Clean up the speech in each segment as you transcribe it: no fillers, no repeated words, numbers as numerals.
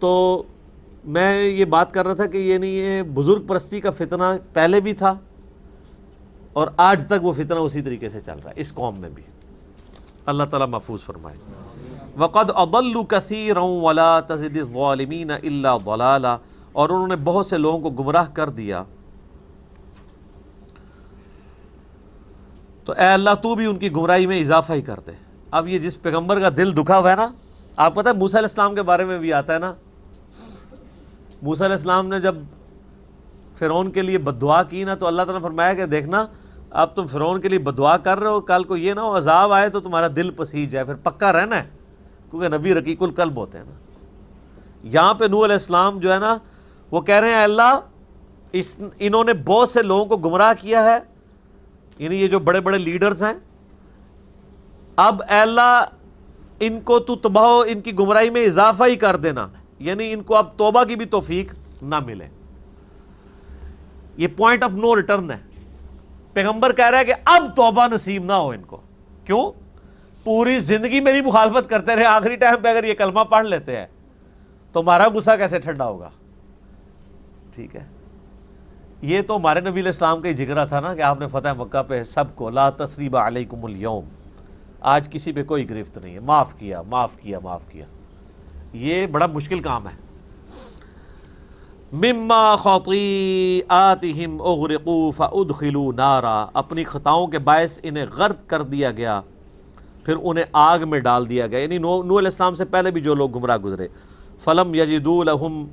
تو میں یہ بات کر رہا تھا کہ یہ بزرگ پرستی کا فتنہ پہلے بھی تھا اور آج تک وہ فتنہ اسی طریقے سے چل رہا ہے اس قوم میں بھی. اللہ تعالیٰ محفوظ فرمائے. وَقَدْ أَضَلُّوا كَثِيرًا وَلَا تَزِدِ الظَّالِمِينَ إِلَّا ضَلَالًا، اور انہوں نے بہت سے لوگوں کو گمراہ کر دیا. تو اے اللہ تو بھی ان کی گمراہی میں اضافہ ہی کر دے. اب یہ جس پیغمبر کا دل دکھا ہوا ہے نا، آپ پتہ ہے موسیٰ علیہ السلام کے بارے میں بھی آتا ہے نا، موسیٰ علیہ السلام نے جب فرعون کے لیے بد دعا کی نا تو اللہ تعالیٰ نے فرمایا کہ دیکھنا اب تم فرعون کے لیے بد دعا کر رہے ہو، کل کو یہ نہ ہو عذاب آئے تو تمہارا دل پسیج جائے، پھر پکا رہنا ہے، کیونکہ نبی رقیق القلب ہوتے ہیں نا. یہاں پہ نوح علیہ السلام جو ہے نا وہ کہہ رہے ہیں اے اللہ انہوں نے بہت سے لوگوں کو گمراہ کیا ہے، یعنی یہ جو بڑے بڑے لیڈرز ہیں، اب اے اللہ ان کو تو تباہ ان کی گمراہی میں اضافہ ہی کر دینا، یعنی ان کو اب توبہ کی بھی توفیق نہ ملے. یہ پوائنٹ آف نو ریٹرن ہے. پیغمبر کہہ رہا ہے کہ اب توبہ نصیب نہ ہو ان کو. کیوں؟ پوری زندگی میری مخالفت کرتے رہے، آخری ٹائم پہ اگر یہ کلمہ پڑھ لیتے ہیں تو ہمارا غصہ کیسے ٹھنڈا ہوگا. ٹھیک ہے، یہ تو ہمارے نبی علیہ السلام کا ہی جگرا تھا نا کہ آپ نے فتح مکہ پہ سب کو لا تثریب علیکم اليوم، آج کسی پہ کوئی گرفت نہیں ہے، معاف کیا معاف کیا معاف کیا. یہ بڑا مشکل کام ہے. مما خطیئاتہم اغرقوا فادخلوا نارا، اپنی خطاؤں کے باعث انہیں غرق کر دیا گیا پھر انہیں آگ میں ڈال دیا گیا. یعنی نوح علیہ السلام سے پہلے بھی جو لوگ گمراہ گزرے. فلم یجدوا لہم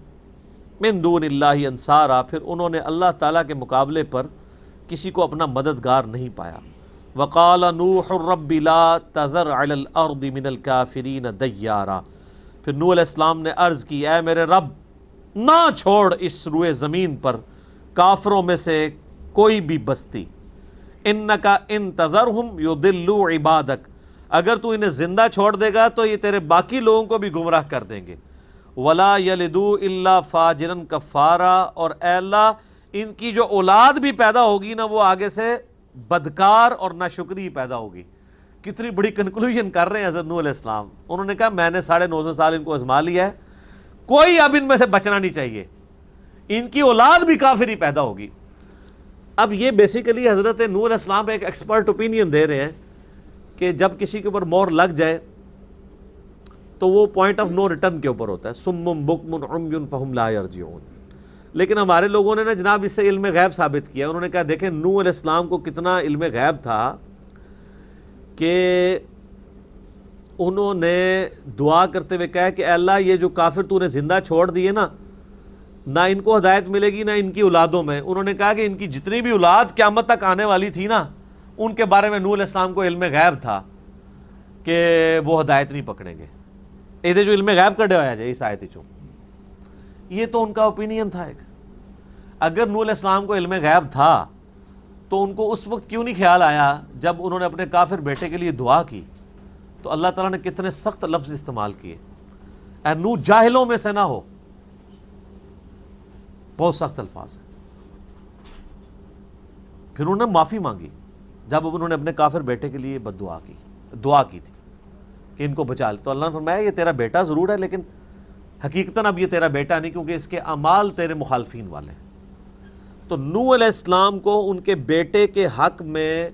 من دون اللہ انصارا، پھر انہوں نے اللہ تعالیٰ کے مقابلے پر کسی کو اپنا مددگار نہیں پایا. وقال نوح رب لا تذر علی الارض من الکافرین دیارا، پھر نوح علیہ السلام نے عرض کی اے میرے رب نہ چھوڑ اس روئے زمین پر کافروں میں سے کوئی بھی بستی. انکا ان تذرہم یضلوا عبادک، اگر تو انہیں زندہ چھوڑ دے گا تو یہ تیرے باقی لوگوں کو بھی گمراہ کر دیں گے. ولا یلدوا الا فاجرا کفارا، اور اے اللہ ان کی جو اولاد بھی پیدا ہوگی نا وہ آگے سے بدکار اور ناشکری پیدا ہوگی. کتنی بڑی کنکلوژن کر رہے ہیں حضرت نوح علیہ السلام. انہوں نے کہا میں نے 950 سال ان کو آزما لیا ہے، کوئی اب ان میں سے بچنا نہیں چاہیے، ان کی اولاد بھی کافر ہی پیدا ہوگی. اب یہ بیسیکلی حضرت نوح علیہ السلام ایک ایکسپرٹ اوپینین دے رہے ہیں کہ جب کسی کے اوپر مور لگ جائے تو وہ پوائنٹ آف نو ریٹرن کے اوپر ہوتا ہے. سم بکم عمی فہم لا یرجعون. لیکن ہمارے لوگوں نے نا جناب اس سے علم غیب ثابت کیا. انہوں نے کہا دیکھیں نوح علیہ السلام کو کتنا علم غیب تھا کہ انہوں نے دعا کرتے ہوئے کہا کہ اے اللہ یہ جو کافر تو نے زندہ چھوڑ دیے نا، نہ ان کو ہدایت ملے گی نہ ان کی اولادوں میں. انہوں نے کہا کہ ان کی جتنی بھی اولاد قیامت تک آنے والی تھی نا ان کے بارے میں نوح علیہ السلام کو علم غیب تھا کہ وہ ہدایت نہیں پکڑیں گے. یہ جو علم غیب کڈے ہوا جائے اس آیت چوں، یہ تو ان کا اوپینین تھا ایک. اگر نوح علیہ السلام کو علم غیب تھا تو ان کو اس وقت کیوں نہیں خیال آیا جب انہوں نے اپنے کافر بیٹے کے لیے دعا کی تو اللہ تعالیٰ نے کتنے سخت لفظ استعمال کیے، اے نوح جاہلوں میں سے نہ ہو. بہت سخت الفاظ ہیں. پھر انہوں نے معافی مانگی جب انہوں نے اپنے کافر بیٹے کے لیے بد دعا کی تھی کہ ان کو بچا لے. تو اللہ نے فرمایا یہ تیرا بیٹا ضرور ہے لیکن حقیقتاً اب یہ تیرا بیٹا نہیں، کیونکہ اس کے اعمال تیرے مخالفین والے ہیں. تو نوح علیہ السلام کو ان کے بیٹے کے حق میں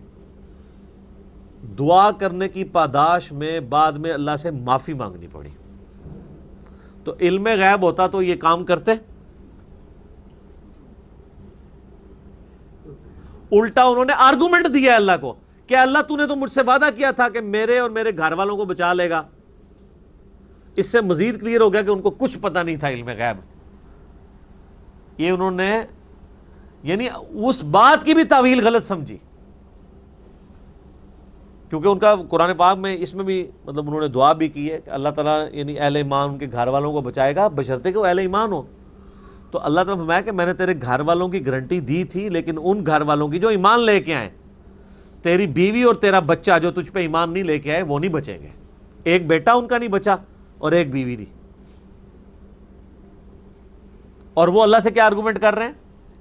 دعا کرنے کی پاداش میں بعد میں اللہ سے معافی مانگنی پڑی. تو علم غیب ہوتا تو یہ کام کرتے؟ الٹا انہوں نے آرگومنٹ دیا اللہ کو کہ اللہ تو نے تو مجھ سے وعدہ کیا تھا کہ میرے اور میرے گھر والوں کو بچا لے گا. اس سے مزید کلیئر ہو گیا کہ ان کو کچھ پتہ نہیں تھا علم غیب. یہ انہوں نے یعنی اس بات کی بھی تعویل غلط سمجھی، کیونکہ ان کا قرآن پاک میں اس میں بھی مطلب انہوں نے دعا بھی کی ہے کہ اللہ تعالیٰ یعنی اہل ایمان ان کے گھر والوں کو بچائے گا بشرطے کہ وہ اہل ایمان ہو. تو اللہ تعالیٰ نے فرمایا کہ میں نے تیرے گھر والوں کی گارنٹی دی تھی، لیکن ان گھر والوں کی جو ایمان لے کے آئے، تیری بیوی اور تیرا بچہ جو تجھ پہ ایمان نہیں لے کے آئے وہ نہیں بچیں گے. ایک بیٹا ان کا نہیں بچا اور ایک بیوی نہیں. اور وہ اللہ سے کیا آرگومنٹ کر رہے ہیں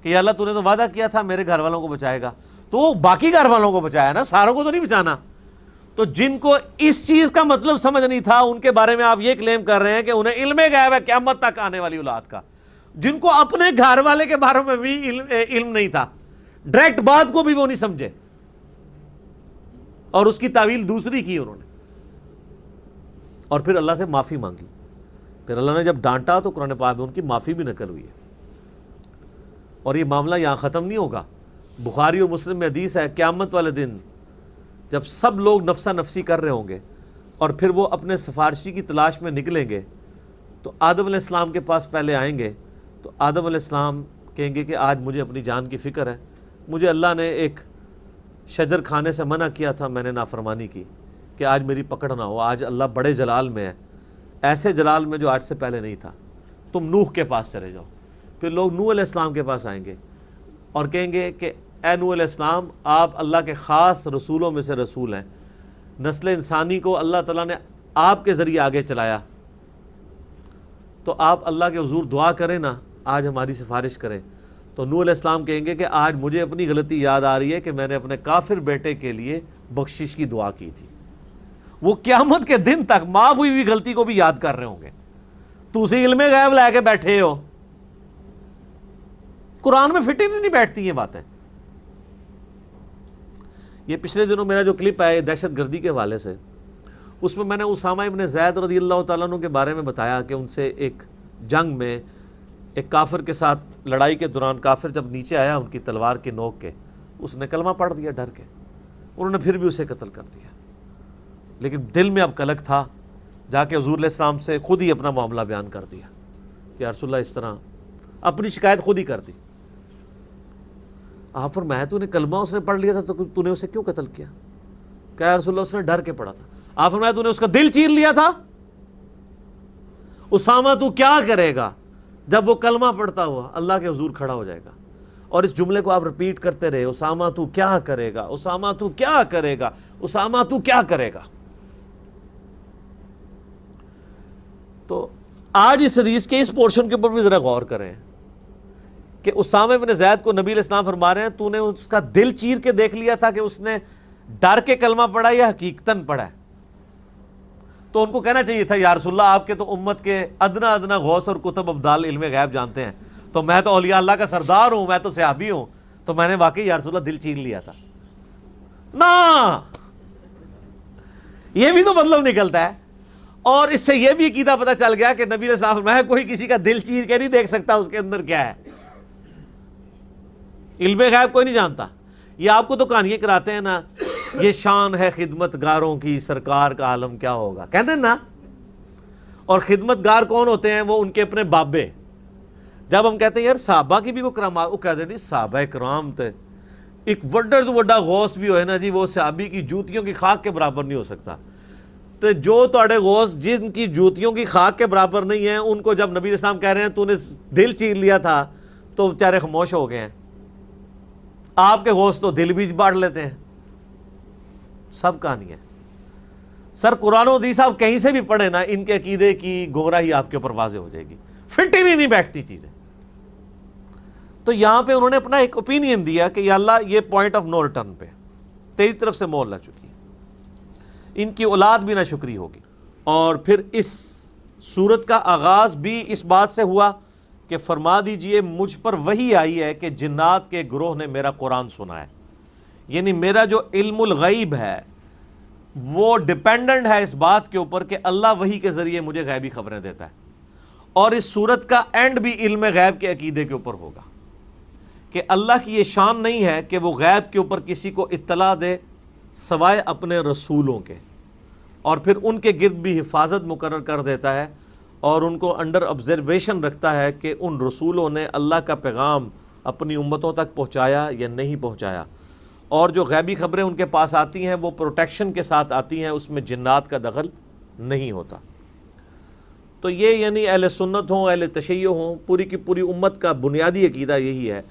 کہ یا اللہ تو نے تو وعدہ کیا تھا میرے گھر والوں کو بچائے گا. تو وہ باقی گھر والوں کو بچایا نا، ساروں کو تو نہیں بچانا. تو جن کو اس چیز کا مطلب سمجھ نہیں تھا ان کے بارے میں آپ یہ کلیم کر رہے ہیں کہ انہیں علم غیب ہے قیامت تک آنے والی اولاد کا، جن کو اپنے گھر والے کے بارے میں بھی علم نہیں تھا، ڈائریکٹ بات کو بھی وہ نہیں سمجھے اور اس کی تعویل دوسری کی انہوں نے، اور پھر اللہ سے معافی مانگی۔ پھر اللہ نے جب ڈانٹا تو قرآن پاک میں ان کی معافی بھی نقل ہوئی ہے۔ اور یہ معاملہ یہاں ختم نہیں ہوگا، بخاری اور مسلم میں حدیث ہے قیامت والے دن جب سب لوگ نفسا نفسی کر رہے ہوں گے اور پھر وہ اپنے سفارشی کی تلاش میں نکلیں گے تو آدم علیہ السلام کے پاس پہلے آئیں گے، تو آدم علیہ السلام کہیں گے کہ آج مجھے اپنی جان کی فکر ہے، مجھے اللہ نے ایک شجر کھانے سے منع کیا تھا، میں نے نافرمانی کی کہ آج میری پکڑ نہ ہو، آج اللہ بڑے جلال میں ہے، ایسے جلال میں جو آج سے پہلے نہیں تھا، تم نوح کے پاس چلے جاؤ۔ پھر لوگ نوح علیہ السلام کے پاس آئیں گے اور کہیں گے کہ اے نوح علیہ السلام، آپ اللہ کے خاص رسولوں میں سے رسول ہیں، نسل انسانی کو اللہ تعالیٰ نے آپ کے ذریعے آگے چلایا، تو آپ اللہ کے حضور دعا کریں نا، آج ہماری سفارش کریں۔ تو نوح علیہ السلام کہیں گے کہ آج مجھے اپنی غلطی یاد آ رہی ہے کہ میں نے اپنے کافر بیٹے کے لیے بخشش کی دعا کی تھی۔ وہ قیامت کے دن تک معاف ہوئی ہوئی غلطی کو بھی یاد کر رہے ہوں گے، تو اسی علم غیب لے کے بیٹھے ہو۔ قرآن میں فٹ ہی نہیں بیٹھتی یہ باتیں۔ یہ پچھلے دنوں میرا جو کلپ ہے دہشت گردی کے حوالے سے، اس میں نے اسامہ ابن زید رضی اللہ تعالیٰ عنہ کے بارے میں بتایا کہ ان سے ایک جنگ میں ایک کافر کے ساتھ لڑائی کے دوران کافر جب نیچے آیا ان کی تلوار کے نوک کے، اس نے کلمہ پڑھ دیا ڈر کے، انہوں نے پھر بھی اسے قتل کر دیا، لیکن دل میں اب کلک تھا، جا کے حضور علیہ السلام سے خود ہی اپنا معاملہ بیان کر دیا کہ یا رسول اللہ اس طرح اپنی شکایت خود ہی کر دی۔ آپ فرمایا تو نے کلمہ اس نے پڑھ لیا تھا تو تو نے اسے کیوں قتل کیا؟ کہ یا رسول اللہ اس نے ڈر کے پڑھا تھا۔ آپ فرمایا تو نے اس کا دل چیر لیا تھا؟ اسامہ تو کیا کرے گا جب وہ کلمہ پڑھتا ہوا اللہ کے حضور کھڑا ہو جائے گا، اور اس جملے کو آپ ریپیٹ کرتے رہے، اسامہ تو کیا کرے گا، اسامہ تو کیا کرے گا، اسامہ تو کیا کرے گا۔ تو آج اس حدیث کے اس پورشن کے اوپر بھی ذرا غور کریں کہ اسامہ بن زید کو نبی علیہ السلام فرما رہے ہیں تو نے اس کا دل چیر کے دیکھ لیا تھا کہ اس نے ڈر کے کلمہ پڑھا یا حقیقتاً پڑھا ہے؟ تو ان کو کہنا چاہیے تھا یا رسول اللہ آپ کے تو امت کے ادنا ادنا غوث اور کتب ابدال علم غیب جانتے ہیں، تو میں تو اولیاء اللہ کا سردار ہوں، میں تو صحابی ہوں، تو میں نے واقعی یا رسول اللہ دل چیر لیا تھا۔ نا یہ بھی تو مطلب نکلتا ہے، اور اس سے یہ بھی عقیدہ پتہ چل گیا کہ نبی علیہ السلام فرمایا کوئی کسی کا دل چیر کے نہیں دیکھ سکتا اس کے اندر کیا ہے، علم غیب کوئی نہیں جانتا۔ یہ آپ کو تو کہانیاں کراتے ہیں نا، یہ شان ہے خدمت گاروں کی، سرکار کا عالم کیا ہوگا، کہتے ہیں نا۔ اور خدمت گار کون ہوتے ہیں؟ وہ ان کے اپنے بابے۔ جب ہم کہتے ہیں یار صحابہ کی بھی کوئی کرامات، وہ کہتے ہیں نہیں صحابہ کرام تھے، ایک وڈر تو وڈا غوث بھی ہوئے نا جی، وہ صحابی کی جوتیوں کی خاک کے برابر نہیں ہو سکتا۔ تو جو تھوڑے غوث جن کی جوتیوں کی خاک کے برابر نہیں ہیں، ان کو جب نبی علیہ السلام کہہ رہے ہیں تو نے دل چیر لیا تھا، تو بیچارے خاموش ہو گئے ہیں۔ آپ کے غوث تو دل بھی بانٹ لیتے ہیں۔ سب کہانی ہے سر، قرآن و حدیث آپ کہیں سے بھی پڑھیں نا، ان کے عقیدے کی گمراہی آپ کے اوپر واضح ہو جائے گی، فٹ ہی نہیں بیٹھتی چیزیں۔ تو یہاں پہ انہوں نے اپنا ایک اوپینین دیا کہ یا اللہ یہ پوائنٹ آف نو ریٹرن پہ تیری طرف سے مور لگ چکی ہے، ان کی اولاد بھی نہ شکری ہوگی۔ اور پھر اس سورت کا آغاز بھی اس بات سے ہوا کہ فرما دیجئے مجھ پر وحی آئی ہے کہ جنات کے گروہ نے میرا قرآن سنا ہے، یعنی میرا جو علم الغیب ہے وہ ڈیپینڈنٹ ہے اس بات کے اوپر کہ اللہ وحی کے ذریعے مجھے غیبی خبریں دیتا ہے۔ اور اس سورت کا اینڈ بھی علم غیب کے عقیدے کے اوپر ہوگا کہ اللہ کی یہ شان نہیں ہے کہ وہ غیب کے اوپر کسی کو اطلاع دے سوائے اپنے رسولوں کے، اور پھر ان کے گرد بھی حفاظت مقرر کر دیتا ہے اور ان کو انڈر آبزرویشن رکھتا ہے کہ ان رسولوں نے اللہ کا پیغام اپنی امتوں تک پہنچایا یا نہیں پہنچایا۔ اور جو غیبی خبریں ان کے پاس آتی ہیں وہ پروٹیکشن کے ساتھ آتی ہیں، اس میں جنات کا دخل نہیں ہوتا۔ تو یہ یعنی اہل سنت ہوں، اہل تشیع ہوں، پوری کی پوری امت کا بنیادی عقیدہ یہی ہے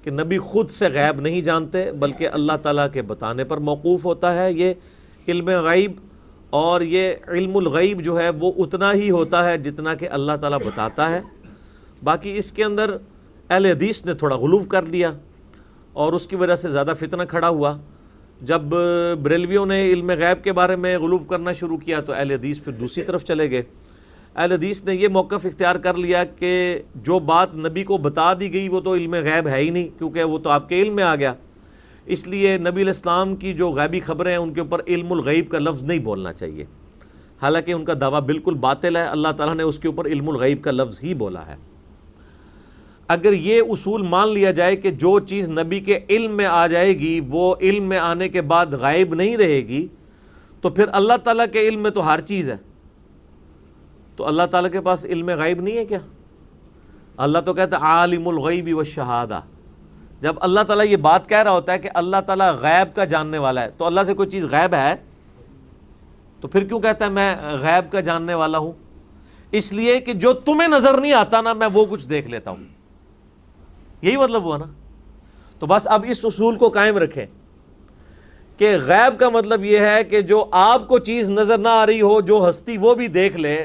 کہ نبی خود سے غیب نہیں جانتے بلکہ اللہ تعالیٰ کے بتانے پر موقوف ہوتا ہے۔ یہ علم غیب اور یہ علم الغیب جو ہے وہ اتنا ہی ہوتا ہے جتنا کہ اللہ تعالیٰ بتاتا ہے۔ باقی اس کے اندر اہل حدیث نے تھوڑا غلو کر دیا اور اس کی وجہ سے زیادہ فتنہ کھڑا ہوا جب بریلویوں نے علم غیب کے بارے میں غلو کرنا شروع کیا تو اہل حدیث پھر دوسری طرف چلے گئے. اہل حدیث نے یہ موقف اختیار کر لیا کہ جو بات نبی کو بتا دی گئی وہ تو علم غیب ہے ہی نہیں، کیونکہ وہ تو آپ کے علم میں آ گیا. اس لیے نبی علیہ السلام کی جو غیبی خبریں ہیں ان کے اوپر علم الغیب کا لفظ نہیں بولنا چاہیے، حالانکہ ان کا دعویٰ بالکل باطل ہے. اللہ تعالیٰ نے اس کے اوپر علم الغیب کا لفظ ہی بولا ہے. اگر یہ اصول مان لیا جائے کہ جو چیز نبی کے علم میں آ جائے گی وہ علم میں آنے کے بعد غائب نہیں رہے گی، تو پھر اللہ تعالیٰ کے علم میں تو ہر چیز ہے. تو اللہ تعالیٰ کے پاس علم غیب نہیں ہے کیا؟ اللہ تو کہتا ہے عالم الغیب والشہادہ. جب اللہ تعالیٰ یہ بات کہہ رہا ہوتا ہے کہ اللہ تعالیٰ غیب کا جاننے والا ہے، تو اللہ سے کوئی چیز غیب ہے؟ تو پھر کیوں کہتا ہے میں غیب کا جاننے والا ہوں؟ اس لیے کہ جو تمہیں نظر نہیں آتا نا، میں وہ کچھ دیکھ لیتا ہوں. یہی مطلب ہوا نا. تو بس اب اس اصول کو قائم رکھیں کہ غیب کا مطلب یہ ہے کہ جو آپ کو چیز نظر نہ آ رہی ہو، جو ہستی وہ بھی دیکھ لے،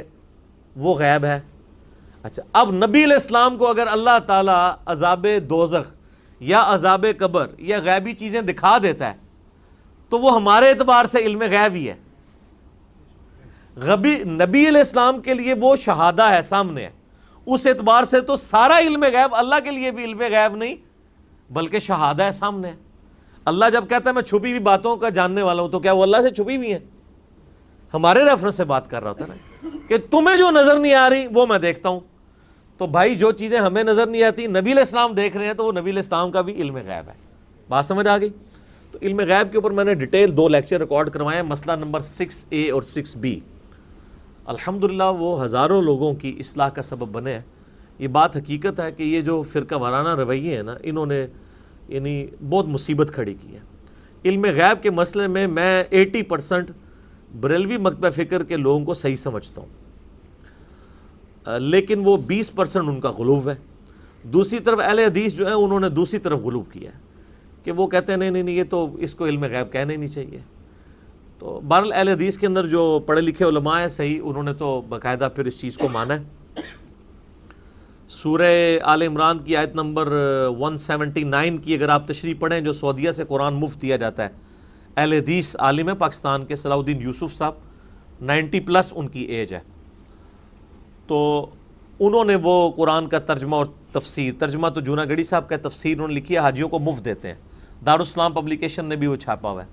وہ غیب ہے. اچھا، اب نبی علیہ السلام کو اگر اللہ تعالیٰ عذاب دوزخ یا عذاب قبر یا غیبی چیزیں دکھا دیتا ہے تو وہ ہمارے اعتبار سے علم غیب ہی ہے. نبی علیہ السلام کے لیے وہ شہادہ ہے، سامنے ہے. اس اعتبار سے تو سارا علم غیب اللہ کے لیے بھی علم غیب نہیں بلکہ شہادہ ہے، سامنے ہے. اللہ جب کہتا ہے میں چھپی ہوئی باتوں کا جاننے والا ہوں، تو کیا وہ اللہ سے چھپی ہوئی ہیں؟ ہمارے ریفرنس سے بات کر رہا ہوتا ہے نا کہ تمہیں جو نظر نہیں آ رہی وہ میں دیکھتا ہوں. تو بھائی جو چیزیں ہمیں نظر نہیں آتی نبی علیہ السلام دیکھ رہے ہیں تو وہ نبی علیہ السلام کا بھی علم غیب ہے. بات سمجھ آ گئی؟ تو علم غیب کے اوپر میں نے ڈیٹیل 2 لیکچر ریکارڈ کروائے ہیں. مسئلہ نمبر 6A اور 6B. الحمدللہ وہ ہزاروں لوگوں کی اصلاح کا سبب بنے ہیں. یہ بات حقیقت ہے کہ یہ جو فرقہ وارانہ رویے ہیں نا، انہوں نے یعنی بہت مصیبت کھڑی کی ہے. علم غیب کے مسئلے میں 80% بریلوی مکتبہ فکر کے لوگوں کو صحیح سمجھتا ہوں، لیکن وہ 20% ان کا غلو ہے. دوسری طرف اہل حدیث جو ہیں انہوں نے دوسری طرف غلو کیا ہے کہ وہ کہتے ہیں نہیں یہ تو اس کو علم غیب کہنا ہی نہیں چاہیے. تو بہرحال اہل حدیث کے اندر جو پڑھے لکھے علماء ہیں صحیح، انہوں نے تو باقاعدہ پھر اس چیز کو مانا ہے. سورہ آل عمران کی آیت نمبر 179 کی اگر آپ تشریح پڑھیں، جو سعودیہ سے قرآن مفت دیا جاتا ہے، اہل حدیث عالم ہے پاکستان کے صلاح الدین یوسف صاحب، 90+ ان کی ایج ہے. تو انہوں نے وہ قرآن کا ترجمہ اور ترجمہ تو جونا گڑی صاحب کا تفسیر انہوں نے لکھی ہے، حاجیوں کو مفت دیتے ہیں. دارالاسلام پبلیکیشن نے بھی وہ چھاپا ہوا ہے.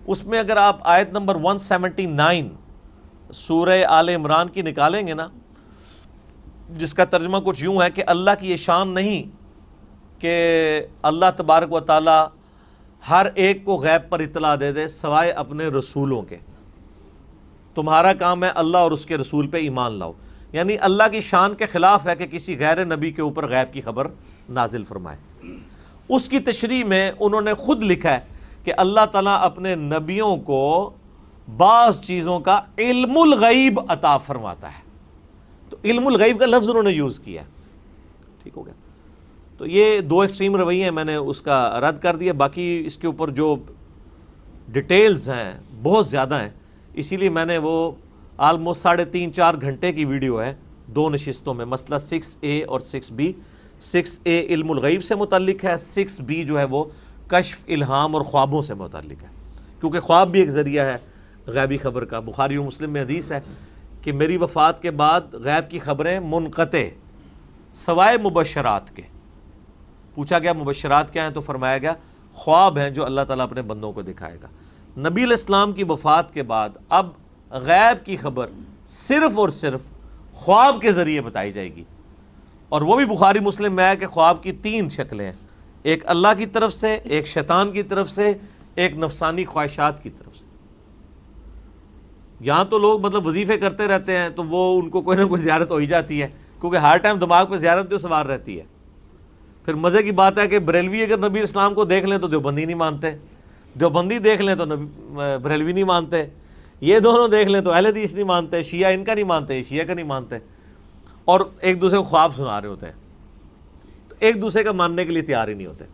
اس میں اگر آپ آیت نمبر 179 سورہ آل عمران کی نکالیں گے نا، جس کا ترجمہ کچھ یوں ہے کہ اللہ کی یہ شان نہیں کہ اللہ تبارک و تعالی ہر ایک کو غیب پر اطلاع دے دے سوائے اپنے رسولوں کے. تمہارا کام ہے اللہ اور اس کے رسول پہ ایمان لاؤ. یعنی اللہ کی شان کے خلاف ہے کہ کسی غیر نبی کے اوپر غیب کی خبر نازل فرمائے. اس کی تشریح میں انہوں نے خود لکھا ہے کہ اللہ تعالیٰ اپنے نبیوں کو بعض چیزوں کا علم الغیب عطا فرماتا ہے. تو علم الغیب کا لفظ انہوں نے یوز کیا. ٹھیک ہو گیا؟ تو یہ 2 ایکسٹریم رویے ہیں، میں نے اس کا رد کر دیا. باقی اس کے اوپر جو ڈیٹیلز ہیں بہت زیادہ ہیں، اسی لیے میں نے وہ آلموسٹ 3.5-4 گھنٹے کی ویڈیو ہے 2 نشستوں میں. مسئلہ 6A اور 6B. 6A علم الغیب سے متعلق ہے، 6B جو ہے وہ کشف، الہام اور خوابوں سے متعلق ہے، کیونکہ خواب بھی ایک ذریعہ ہے غیبی خبر کا. بخاری و مسلم میں حدیث ہے کہ میری وفات کے بعد غیب کی خبریں منقطع سوائے مبشرات کے. پوچھا گیا مبشرات کیا ہیں، تو فرمایا گیا خواب ہیں جو اللہ تعالیٰ اپنے بندوں کو دکھائے گا. نبی علیہ السلام کی وفات کے بعد اب غیب کی خبر صرف اور صرف خواب کے ذریعے بتائی جائے گی. اور وہ بھی بخاری مسلم میں ہے کہ خواب کی 3 شکلیں ہیں، ایک اللہ کی طرف سے، ایک شیطان کی طرف سے، ایک نفسانی خواہشات کی طرف سے. یہاں تو لوگ مطلب وظیفے کرتے رہتے ہیں تو وہ ان کو کوئی نہ کوئی زیارت ہو ہی جاتی ہے، کیونکہ ہر ٹائم دماغ پہ زیارت جو سوار رہتی ہے. پھر مزے کی بات ہے کہ بریلوی اگر نبی اسلام کو دیکھ لیں تو دیوبندی نہیں مانتے، دیوبندی دیکھ لیں تو بریلوی نہیں مانتے، یہ دونوں دیکھ لیں تو اہل حدیث نہیں مانتے، شیعہ ان کا نہیں مانتے، شیعہ کا نہیں مانتے، اور ایک دوسرے کو خواب سنا رہے ہوتے ہیں. تو ایک دوسرے کا ماننے کے لیے تیار ہی نہیں ہوتے.